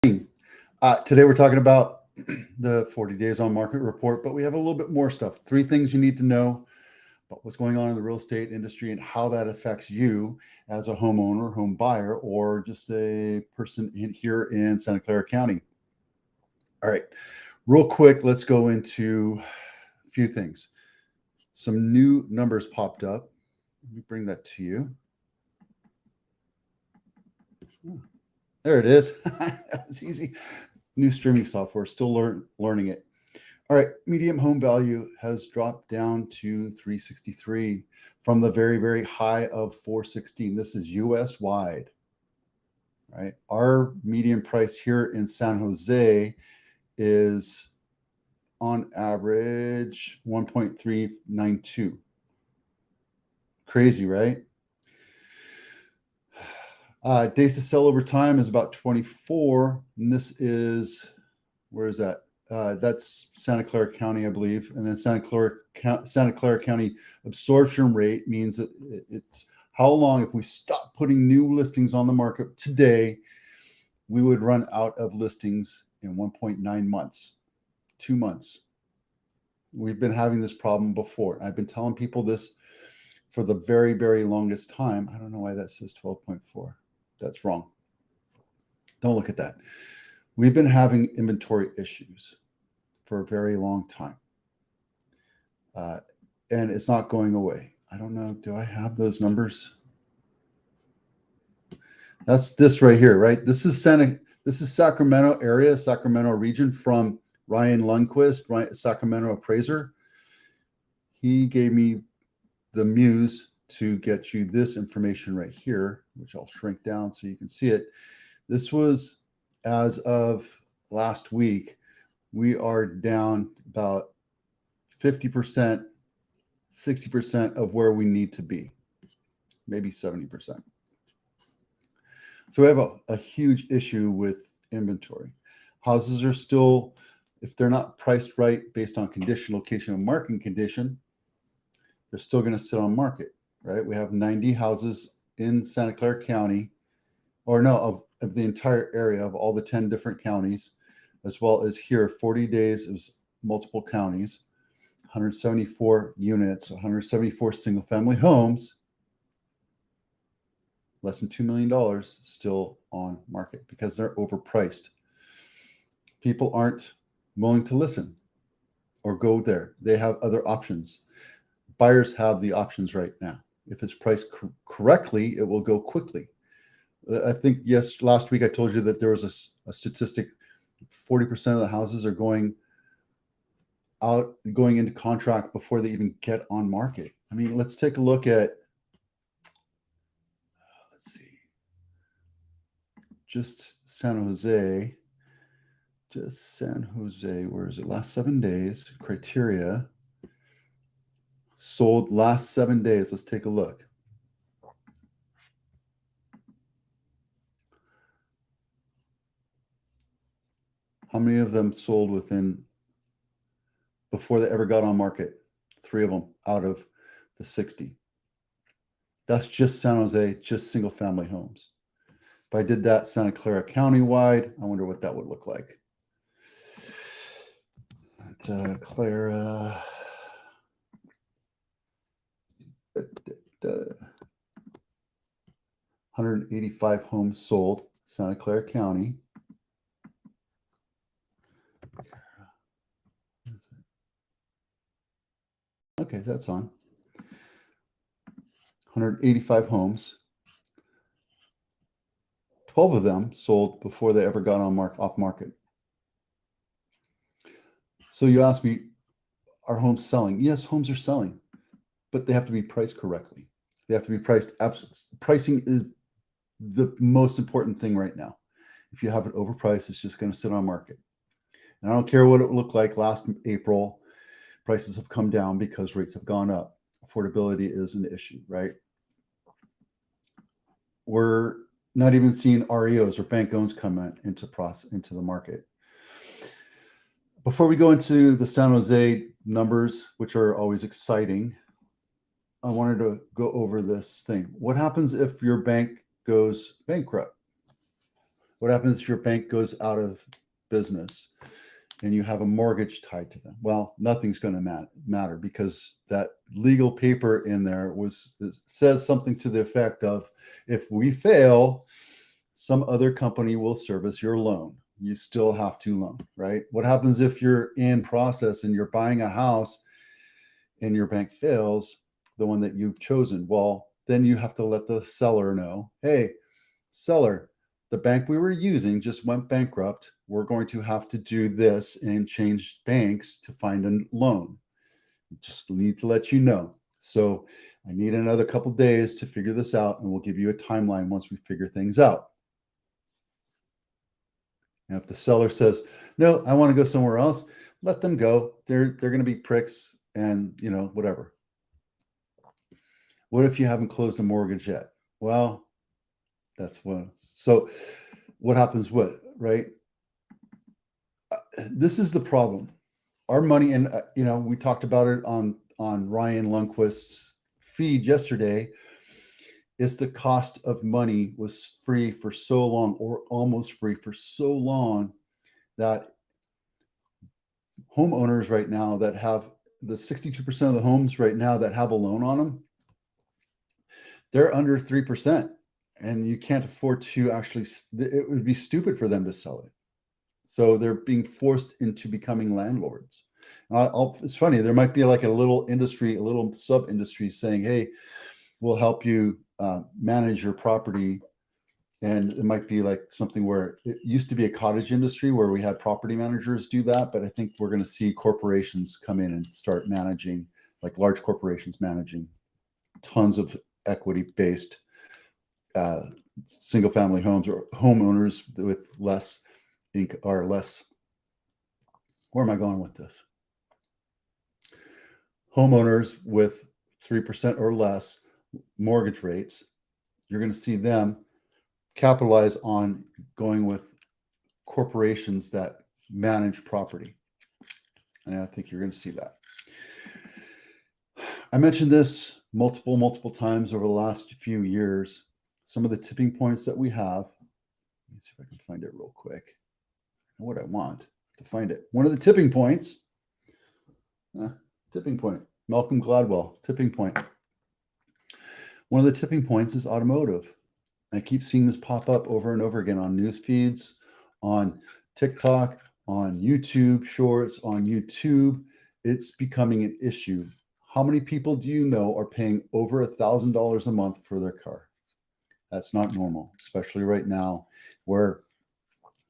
Today we're talking about the 40 days on market report, but we have a little bit more stuff. Three things you need to know about what's going on in the real estate industry and how that affects you as a homeowner, home buyer, or just a person here in Santa Clara County. All right, real quick, let's go into a few things. Some new numbers popped up. Let me bring that to you. There it is. That was easy. New streaming software, still learning it. All right, median home value has dropped down to 363 from the very, very high of 416. This is US wide, right? Our median price here in San Jose is on average 1.392. Crazy, right? Days to sell over time is about 24, and this is, where is that? That's Santa Clara County, I believe, and then Santa Clara County absorption rate means that it's how long, if we stop putting new listings on the market today, we would run out of listings in 1.9 months, 2 months. We've been having this problem before. I've been telling people this for the very, very longest time. I don't know why that says 12.4. That's wrong. Don't look at that. We've been having inventory issues for a very long time. And it's not going away. I don't know. Do I have those numbers? That's this right here, right? This is Sacramento area, Sacramento region from Ryan Lundquist, Sacramento appraiser. He gave me the muse to get you this information right here, which I'll shrink down so you can see it. This was as of last week. We are down about 50%, 60% of where we need to be, maybe 70%. So we have a huge issue with inventory. Houses are still, if they're not priced right based on condition, location, and market condition, they're still going to sit on market, right? We have 90 houses in Santa Clara County, or no, of the entire area of all the 10 different counties, as well as here, 40 days is multiple counties, 174 units, 174 single family homes, less than $2 million still on market because they're overpriced. People aren't willing to listen or go there. They have other options. Buyers have the options right now. If it's priced correctly, it will go quickly. I think, yes, last week I told you that there was a statistic, 40% of the houses are going into contract before they even get on market. I mean, let's take a look at, let's see, just San Jose, where is it? Last 7 days, criteria. Sold last 7 days. Let's take a look. How many of them sold before they ever got on market? 3 of them out of the 60. That's just San Jose, just single family homes. If I did that Santa Clara County wide, I wonder what that would look like. Santa Clara. 185 homes sold, Santa Clara County. Okay, that's on. 185 homes. 12 of them sold before they ever got off market. So you ask me, are homes selling? Yes, homes are selling, but they have to be priced correctly. They have to be priced. Pricing is the most important thing right now. If you have it overpriced, it's just going to sit on market. And I don't care what it looked like last April. Prices have come down because rates have gone up. Affordability is an issue, right? We're not even seeing REOs or bank loans come into the market. Before we go into the San Jose numbers, which are always exciting, I wanted to go over this thing. What happens if your bank goes bankrupt? What happens if your bank goes out of business and you have a mortgage tied to them? Well, nothing's going to matter because that legal paper in there says something to the effect of, if we fail, some other company will service your loan. You still have to loan, right? What happens if you're in process and you're buying a house and your bank fails, the one that you've chosen? Well, then you have to let the seller know, hey, seller, the bank we were using just went bankrupt. We're going to have to do this and change banks to find a loan. Just need to let you know. So I need another couple days to figure this out, and we'll give you a timeline once we figure things out. And if the seller says, no, I want to go somewhere else, let them go. They're going to be pricks and, whatever. What if you haven't closed a mortgage yet? Well, that's one. So what happens right? This is the problem. Our money, and we talked about it on Ryan Lundquist's feed yesterday, is the cost of money was free for so long, or almost free for so long, that homeowners right now that have the 62% of the homes right now that have a loan on them, they're under 3%. And you can't afford to actually, it would be stupid for them to sell it. So they're being forced into becoming landlords. It's funny, there might be like a little industry, a little sub-industry saying, hey, we'll help you manage your property. And it might be like something where it used to be a cottage industry where we had property managers do that. But I think we're going to see corporations come in and start managing, like large corporations managing tons of equity-based single-family homes, or homeowners with less or less. Where am I going with this? Homeowners with 3% or less mortgage rates, you're going to see them capitalize on going with corporations that manage property. And I think you're going to see that. I mentioned this multiple times over the last few years. Some of the tipping points that we have. Let me see if I can find it real quick. I know what I want to find it. One of the tipping points, Malcolm Gladwell, tipping point. One of the tipping points is automotive. I keep seeing this pop up over and over again on news feeds, on TikTok, on YouTube Shorts, on YouTube. It's becoming an issue. How many people do you know are paying over $1,000 a month for their car? That's not normal, especially right now where,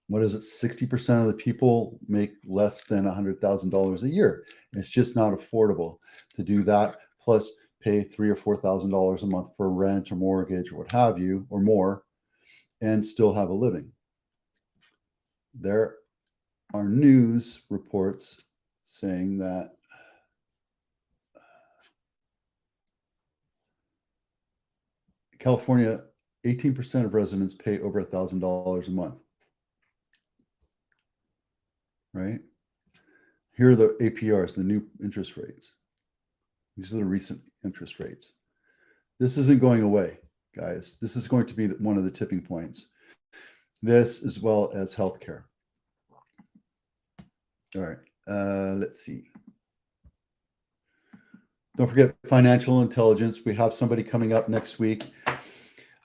60% of the people make less than $100,000 a year. It's just not affordable to do that, plus pay $3,000 or $4,000 a month for rent or mortgage or what have you, or more, and still have a living. There are news reports saying that California, 18% of residents pay over $1,000 a month. Right? Here are the APRs, the new interest rates. These are the recent interest rates. This isn't going away, guys. This is going to be one of the tipping points. This, as well as healthcare. All right, let's see. Don't forget financial intelligence. We have somebody coming up next week.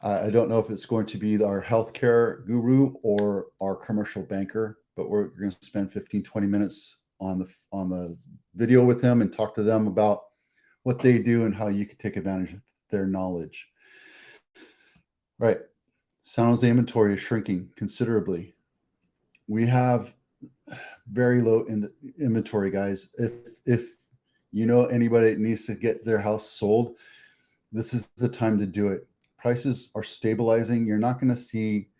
I don't know if it's going to be our healthcare guru or our commercial banker, but we're going to spend 15, 20 minutes on the video with them and talk to them about what they do and how you can take advantage of their knowledge. Right. San Jose inventory is shrinking considerably. We have very low inventory, guys. If you know anybody that needs to get their house sold, this is the time to do it. Prices are stabilizing. You're not going to see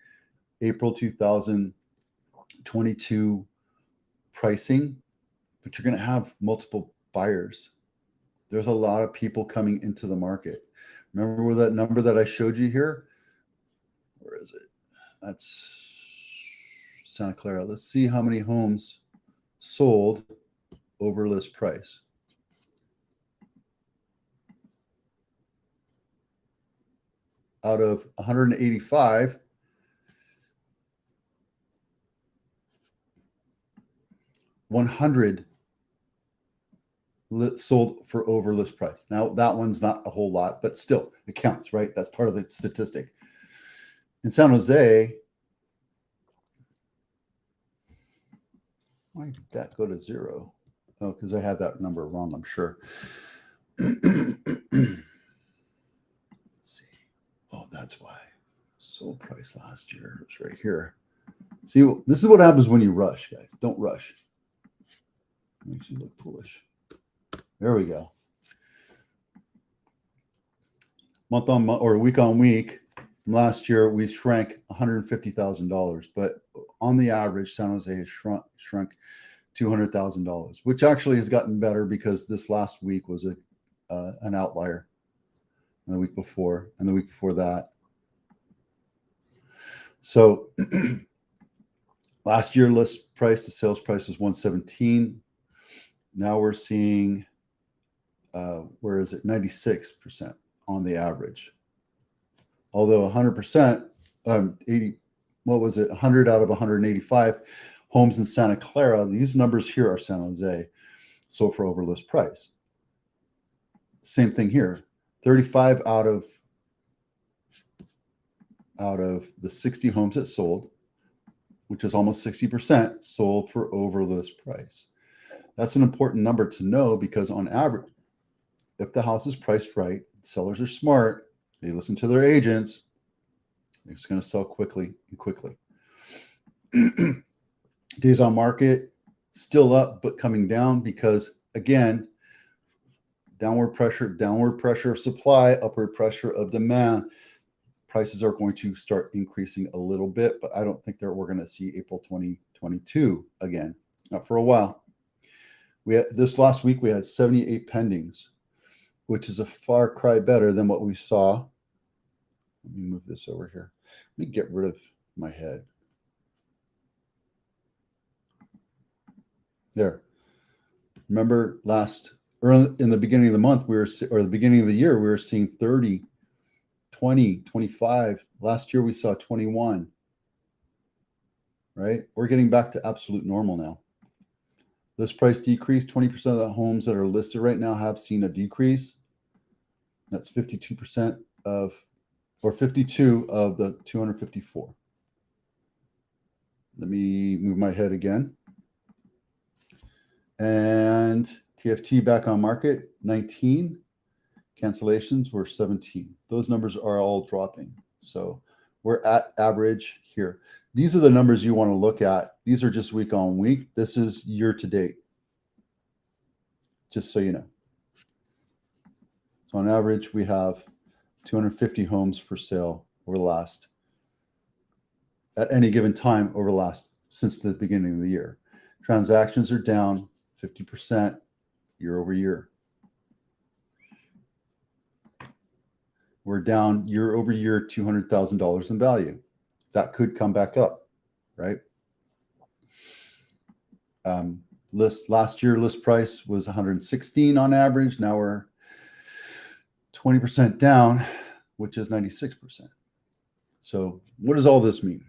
April 2022 pricing, but you're going to have multiple buyers. There's a lot of people coming into the market. Remember where that number that I showed you here? Where is it? That's Santa Clara. Let's see how many homes sold over list price. Out of 185, 100 sold for over list price. Now, that one's not a whole lot, but still, it counts, right? That's part of the statistic. In San Jose, why did that go to 0? Oh, because I had that number wrong, I'm sure. Let's see. Oh, that's why. Sold price last year was right here. See, this is what happens when you rush, guys. Don't rush. Makes you look foolish. There we go. Month on month or week on week, last year we shrank $150,000, but on the average, San Jose has shrunk $200,000, which actually has gotten better because this last week was an outlier, and the week before, and the week before that. So last year list price, the sales price was 117. Now we're seeing, where is it? 96% on the average. Although 100%, 80, what was it? 100 out of 185 homes in Santa Clara. These numbers here are San Jose, sold for over list price. Same thing here. 35 out of the 60 homes that sold, which is almost 60%, sold for over list price. That's an important number to know because on average, if the house is priced right, sellers are smart, they listen to their agents, they're just going to sell quickly and quickly. Days on market, still up, but coming down because, again, downward pressure of supply, upward pressure of demand. Prices are going to start increasing a little bit, but I don't think that we're going to see April 2022 again, not for a while. This last week, we had 78 pendings, which is a far cry better than what we saw. Let me move this over here. Let me get rid of my head. There. Remember early in the beginning of the month, or the beginning of the year, we were seeing 30, 20, 25. Last year, we saw 21, right? We're getting back to absolute normal now. List price decrease, 20% of the homes that are listed right now have seen a decrease. That's 52% or 52 of the 254. Let me move my head again. And TFT back on market, 19. Cancellations were 17. Those numbers are all dropping. So we're at average here. These are the numbers you want to look at. These are just week on week. This is year to date, just so you know. So on average, we have 250 homes for sale at any given time since the beginning of the year. Transactions are down 50% year over year. We're down year over year $200,000 in value. That could come back up, right? Last year list price was 116 on average. Now we're 20% down, which is 96%. So what does all this mean?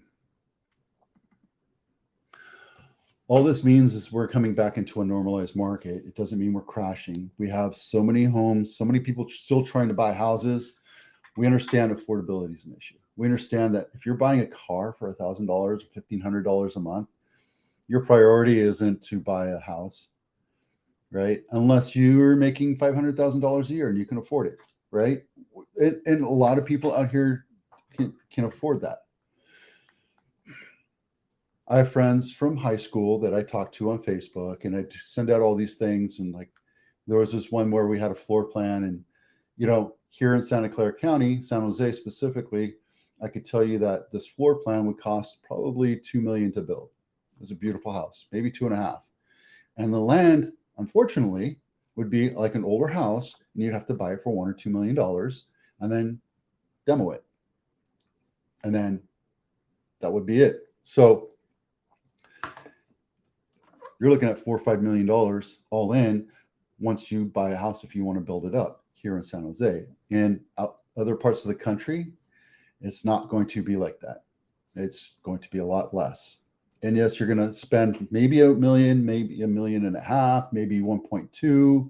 All this means is we're coming back into a normalized market. It doesn't mean we're crashing. We have so many homes, so many people still trying to buy houses. We understand affordability is an issue. We understand that if you're buying a car for $1,000 or $1,500 a month, your priority isn't to buy a house, right? Unless you're making $500,000 a year and you can afford it, right? And a lot of people out here can afford that. I have friends from high school that I talk to on Facebook, and I send out all these things. And like, there was this one where we had a floor plan, and here in Santa Clara County, San Jose specifically, I could tell you that this floor plan would cost probably $2 million to build. It was a beautiful house, maybe 2.5. And the land, unfortunately, would be like an older house, and you'd have to buy it for $1 or $2 million, and then demo it, and then that would be it. So you're looking at $4 or $5 million all in once you buy a house if you want to build it up here in San Jose. In other parts of the country, it's not going to be like that. It's going to be a lot less. And yes, you're going to spend maybe $1 million, maybe $1.5 million, maybe 1.2,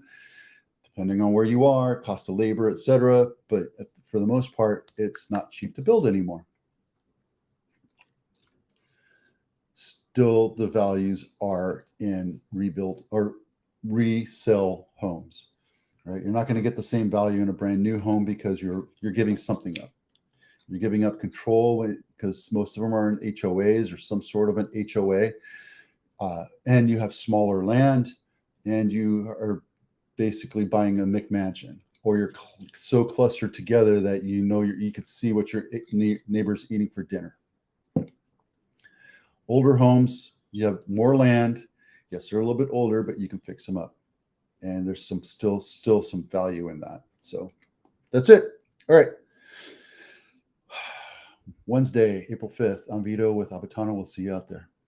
depending on where you are, cost of labor, etc. But for the most part, it's not cheap to build anymore. Still, the values are in rebuild or resale homes, right? You're not going to get the same value in a brand new home because you're giving something up. You're giving up control because most of them are in HOAs or some sort of an HOA, and you have smaller land, and you are basically buying a McMansion, or you're so clustered together that you can see what your neighbor's eating for dinner. Older homes, you have more land. Yes, they're a little bit older, but you can fix them up, and there's still some value in that. So that's it. All right. Wednesday, April 5th, on Vito with Abitano. We'll see you out there.